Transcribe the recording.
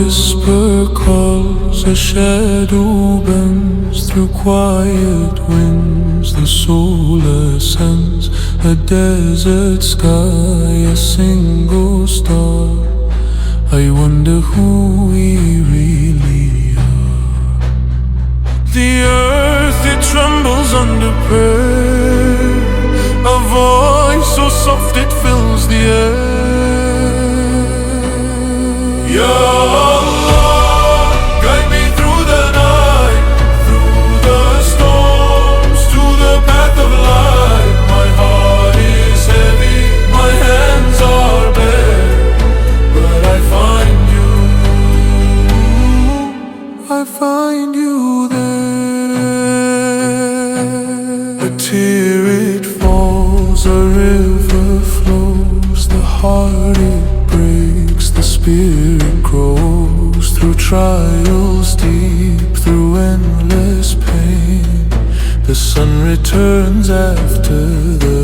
whisper calls, a shadow bends through quiet winds. The soul ascends a desert sky, a single star. I wonder who we really are. The earth, it trembles under prayer, a voice so soft it fills the air. Ya Allah, guide me through the night, through the storms, to the path of light. My heart is heavy, my hands are bare, but I find you there. A tear it falls, a river flows, the heart it breaks, the spirit grows. Through trials deep, through endless pain, the sun returns after the